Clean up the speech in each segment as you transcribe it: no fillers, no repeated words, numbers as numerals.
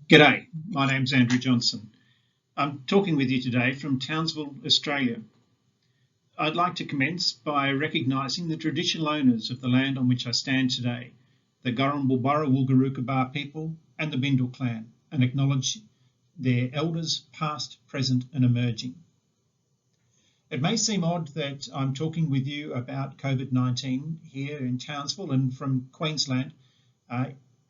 G'day, my name's Andrew Johnson. I'm talking with you today from Townsville, Australia. I'd like to commence by recognising the traditional owners of the land on which I stand today, the Gurrumbulburra Wulgarukabar people and the Bindal clan, and acknowledge their elders past, present and emerging. It may seem odd that I'm talking with you about COVID-19 here in Townsville and from Queensland.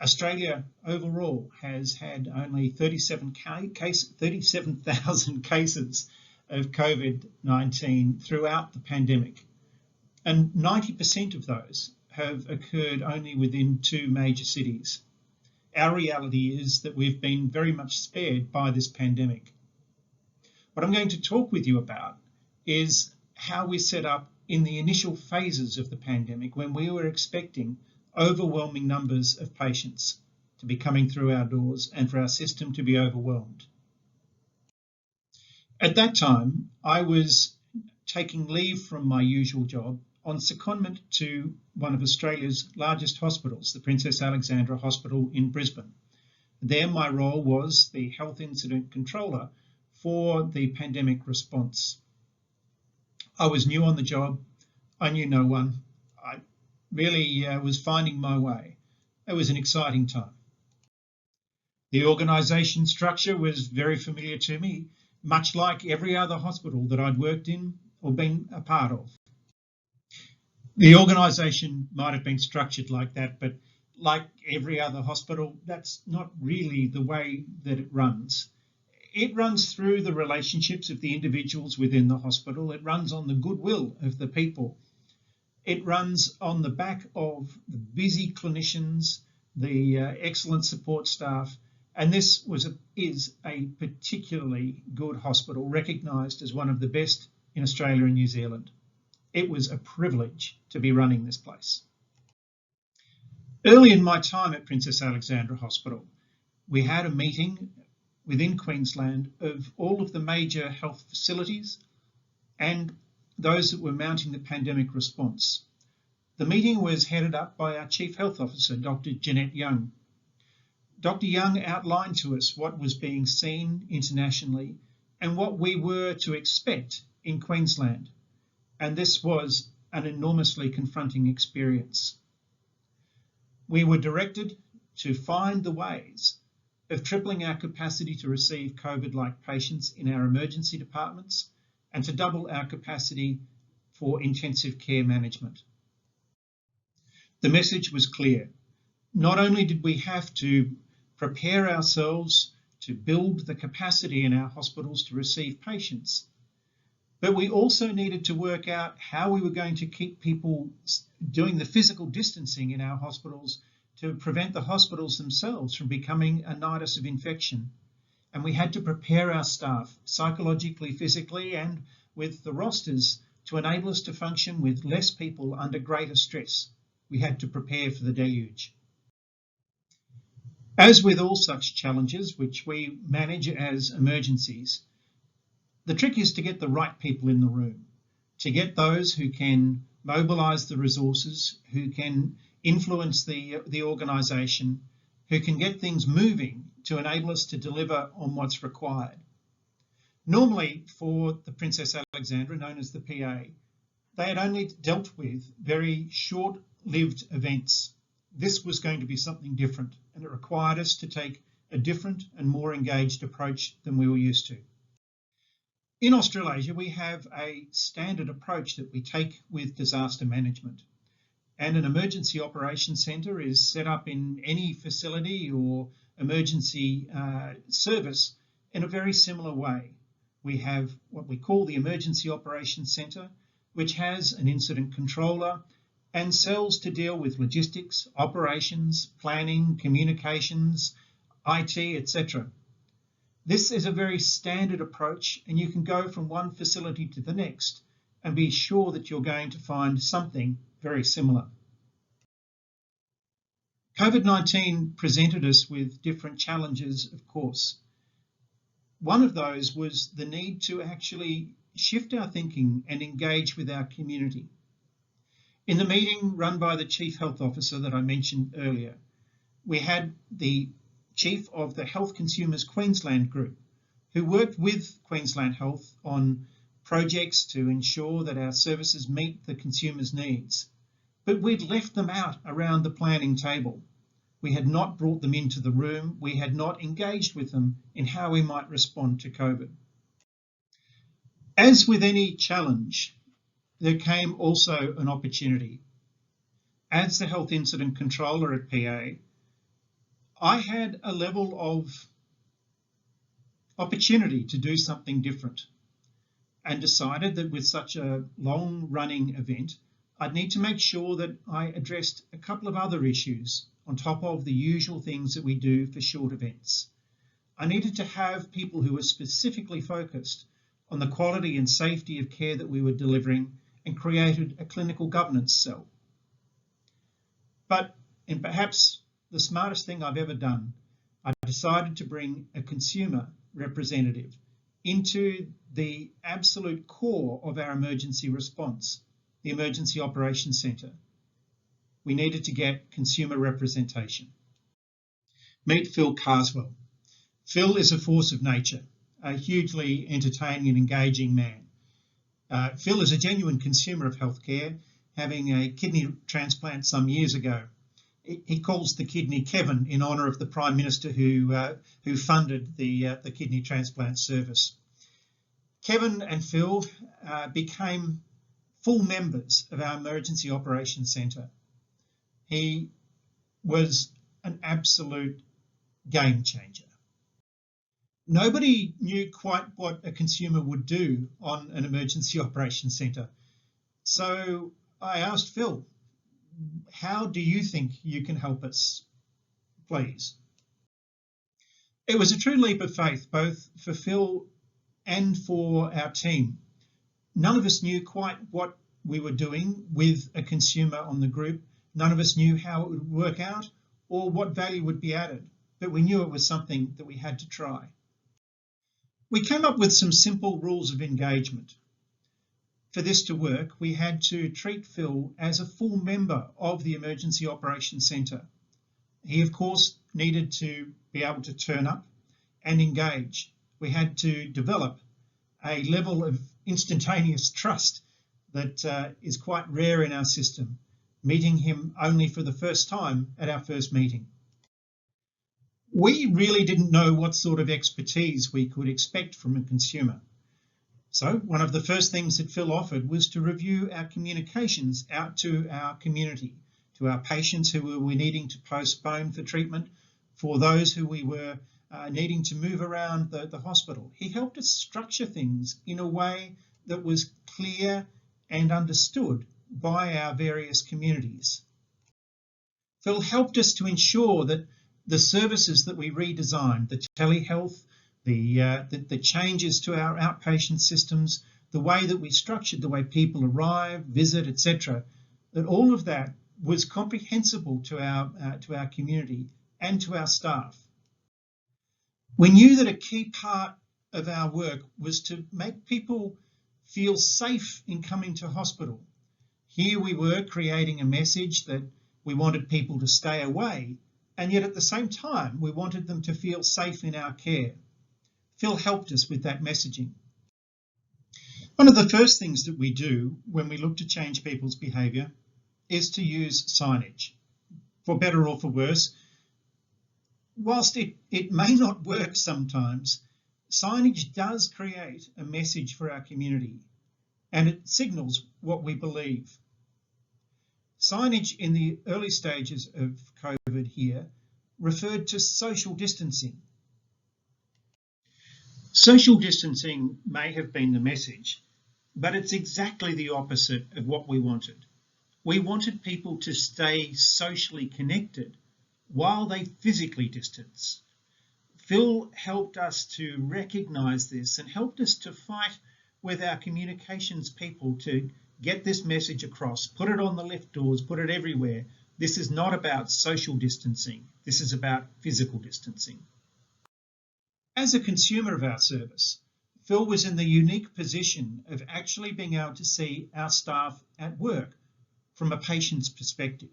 Australia overall has had only 37,000 cases of COVID-19 throughout the pandemic, and 90% of those have occurred only within two major cities. Our reality is that we've been very much spared by this pandemic. What I'm going to talk with you about is how we set up in the initial phases of the pandemic when we were expecting overwhelming numbers of patients to be coming through our doors and for our system to be overwhelmed. At that time, I was taking leave from my usual job on secondment to one of Australia's largest hospitals, the Princess Alexandra Hospital in Brisbane. There, my role was the Health Incident Controller for the pandemic response. I was new on the job. I knew no one. I really was finding my way. It was an exciting time. The organisation structure was very familiar to me, much like every other hospital that I'd worked in or been a part of. The organisation might have been structured like that, but like every other hospital, that's not really the way that it runs. It runs through the relationships of the individuals within the hospital. It runs on the goodwill of the people. It runs on the back of the busy clinicians, the excellent support staff, and this is a particularly good hospital, recognised as one of the best in Australia and New Zealand. It was a privilege to be running this place. Early in my time at Princess Alexandra Hospital, we had a meeting within Queensland of all of the major health facilities and those that were mounting the pandemic response. The meeting was headed up by our Chief Health Officer, Dr. Jeanette Young. Dr. Young outlined to us what was being seen internationally and what we were to expect in Queensland. And this was an enormously confronting experience. We were directed to find the ways of tripling our capacity to receive COVID-like patients in our emergency departments and to double our capacity for intensive care management. The message was clear. Not only did we have to prepare ourselves to build the capacity in our hospitals to receive patients, but we also needed to work out how we were going to keep people doing the physical distancing in our hospitals to prevent the hospitals themselves from becoming a nidus of infection. And we had to prepare our staff psychologically, physically, and with the rosters to enable us to function with less people under greater stress. We had to prepare for the deluge. As with all such challenges, which we manage as emergencies, the trick is to get the right people in the room, to get those who can mobilise the resources, who can influence the organisation, who can get things moving to enable us to deliver on what's required. Normally, for the Princess Alexandra, known as the PA, they had only dealt with very short-lived events. This was going to be something different, and it required us to take a different and more engaged approach than we were used to. In Australasia, we have a standard approach that we take with disaster management. And an emergency operations centre is set up in any facility or emergency service in a very similar way. We have what we call the Emergency Operations Centre, which has an incident controller and cells to deal with logistics, operations, planning, communications, IT, etc. This is a very standard approach, and you can go from one facility to the next and be sure that you're going to find something very similar. COVID-19 presented us with different challenges, of course. One of those was the need to actually shift our thinking and engage with our community. In the meeting run by the Chief Health Officer that I mentioned earlier, we had the Chief of the Health Consumers Queensland Group, who worked with Queensland Health on projects to ensure that our services meet the consumers' needs. But we'd left them out around the planning table. We had not brought them into the room. We had not engaged with them in how we might respond to COVID. As with any challenge, there came also an opportunity. As the Health Incident Controller at PA, I had a level of opportunity to do something different and decided that with such a long-running event, I'd need to make sure that I addressed a couple of other issues on top of the usual things that we do for short events. I needed to have people who were specifically focused on the quality and safety of care that we were delivering and created a clinical governance cell. But in perhaps the smartest thing I've ever done, I decided to bring a consumer representative into the absolute core of our emergency response, the Emergency Operations Centre. We needed to get consumer representation. Meet Phil Carswell. Phil is a force of nature, a hugely entertaining and engaging man. Phil is a genuine consumer of healthcare, having a kidney transplant some years ago. He calls the kidney Kevin in honour of the Prime Minister who funded the kidney transplant service. Kevin and Phil became full members of our Emergency Operations Centre. He was an absolute game changer. Nobody knew quite what a consumer would do on an Emergency Operations Centre. So I asked Phil, how do you think you can help us, please? It was a true leap of faith, both for Phil and for our team. None of us knew quite what we were doing with a consumer on the group. None of us knew how it would work out or what value would be added, but we knew it was something that we had to try. We came up with some simple rules of engagement. For this to work, we had to treat Phil as a full member of the Emergency Operations Centre. He, of course, needed to be able to turn up and engage. We had to develop a level of instantaneous trust that is quite rare in our system, meeting him only for the first time at our first meeting. We really didn't know what sort of expertise we could expect from a consumer. So one of the first things that Phil offered was to review our communications out to our community, to our patients who we were needing to postpone for treatment, for those who we were needing to move around the hospital. He helped us structure things in a way that was clear and understood by our various communities. Phil helped us to ensure that the services that we redesigned, the telehealth, the changes to our outpatient systems, the way that we structured the way people arrive, visit, etc., that all of that was comprehensible to our community and to our staff. We knew that a key part of our work was to make people feel safe in coming to hospital. Here we were creating a message that we wanted people to stay away, and yet at the same time we wanted them to feel safe in our care. Phil helped us with that messaging. One of the first things that we do when we look to change people's behaviour is to use signage. For better or for worse, whilst it may not work sometimes, signage does create a message for our community and it signals what we believe. Signage in the early stages of COVID here referred to social distancing. Social distancing may have been the message, but it's exactly the opposite of what we wanted. We wanted people to stay socially connected while they physically distance. Phil helped us to recognise this and helped us to fight with our communications people to get this message across, put it on the lift doors, put it everywhere. This is not about social distancing. This is about physical distancing. As a consumer of our service, Phil was in the unique position of actually being able to see our staff at work from a patient's perspective.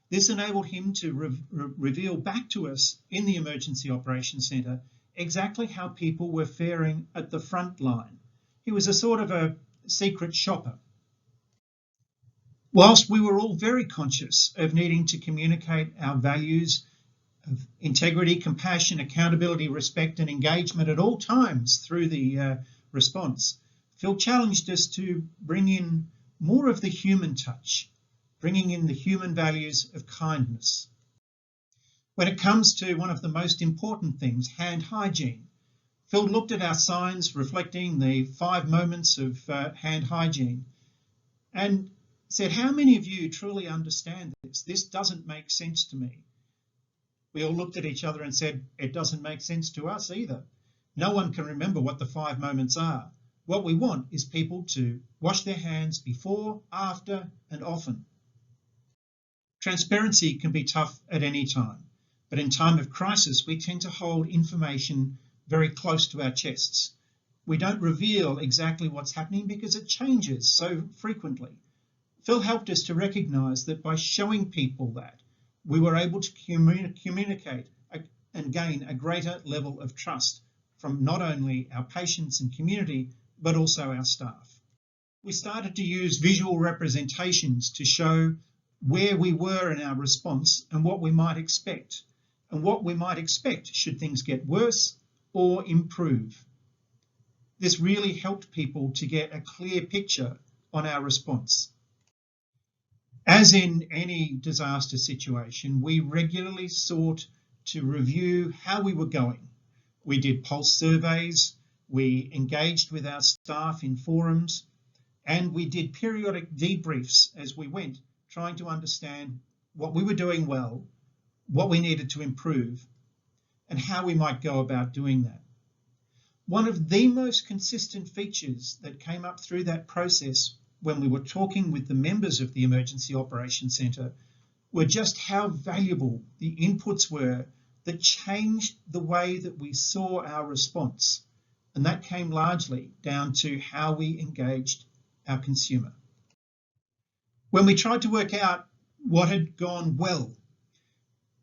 This enabled him to reveal back to us in the Emergency Operations Centre exactly how people were faring at the front line. He was a sort of a secret shopper. Whilst we were all very conscious of needing to communicate our values of integrity, compassion, accountability, respect and engagement at all times through the response, Phil challenged us to bring in more of the human touch, bringing in the human values of kindness. When it comes to one of the most important things, hand hygiene, Phil looked at our signs reflecting the 5 moments of hand hygiene and said, how many of you truly understand this? This doesn't make sense to me. We all looked at each other and said, it doesn't make sense to us either. No one can remember what the 5 moments are. What we want is people to wash their hands before, after, and often. Transparency can be tough at any time, but in time of crisis, we tend to hold information very close to our chests. We don't reveal exactly what's happening because it changes so frequently. Phil helped us to recognise that by showing people that, we were able to communicate and gain a greater level of trust from not only our patients and community, but also our staff. We started to use visual representations to show where we were in our response and what we might expect should things get worse or improve. This really helped people to get a clear picture on our response. As in any disaster situation, we regularly sought to review how we were going. We did pulse surveys, we engaged with our staff in forums, and we did periodic debriefs as we went, trying to understand what we were doing well, what we needed to improve, and how we might go about doing that. One of the most consistent features that came up through that process when we were talking with the members of the Emergency Operations Centre were just how valuable the inputs were that changed the way that we saw our response. And that came largely down to how we engaged our consumer. When we tried to work out what had gone well,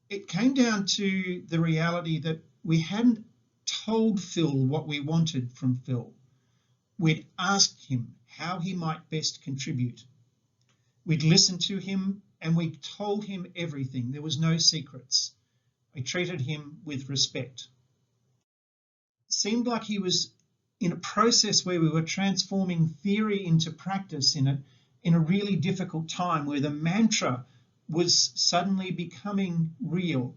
it came down to the reality that we hadn't told Phil what we wanted from Phil. We'd asked him how he might best contribute. We'd listened to him and we told him everything. There was no secrets. We treated him with respect. It seemed like he was in a process where we were transforming theory into practice in a really difficult time where the mantra was suddenly becoming real.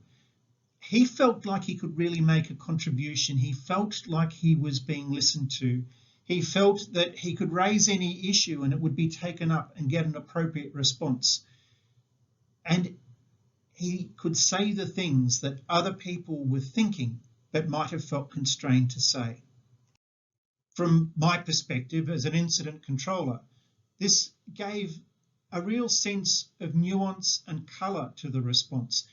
He felt like he could really make a contribution. He felt like he was being listened to. He felt that he could raise any issue and it would be taken up and get an appropriate response. And he could say the things that other people were thinking but might have felt constrained to say. From my perspective as an incident controller, this gave a real sense of nuance and colour to the response.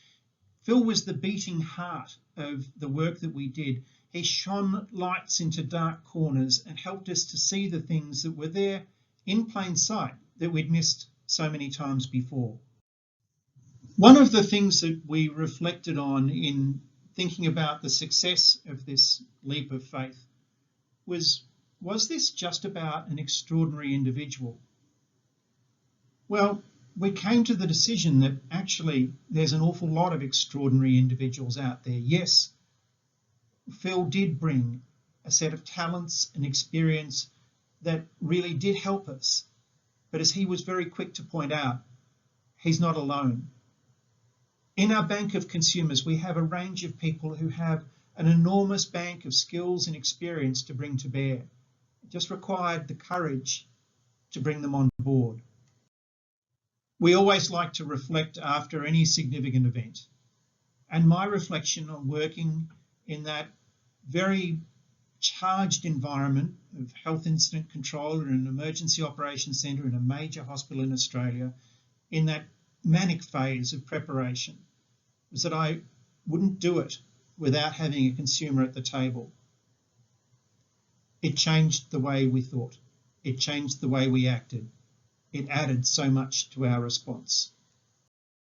Phil was the beating heart of the work that we did. He shone lights into dark corners and helped us to see the things that were there in plain sight that we'd missed so many times before. One of the things that we reflected on in thinking about the success of this leap of faith was this just about an extraordinary individual? Well, we came to the decision that actually there's an awful lot of extraordinary individuals out there. Yes, Phil did bring a set of talents and experience that really did help us. But as he was very quick to point out, he's not alone. In our bank of consumers, we have a range of people who have an enormous bank of skills and experience to bring to bear. It just required the courage to bring them on board. We always like to reflect after any significant event. And my reflection on working in that very charged environment of health incident control in an emergency operations centre in a major hospital in Australia, in that manic phase of preparation, was that I wouldn't do it without having a consumer at the table. It changed the way we thought. It changed the way we acted. It added so much to our response.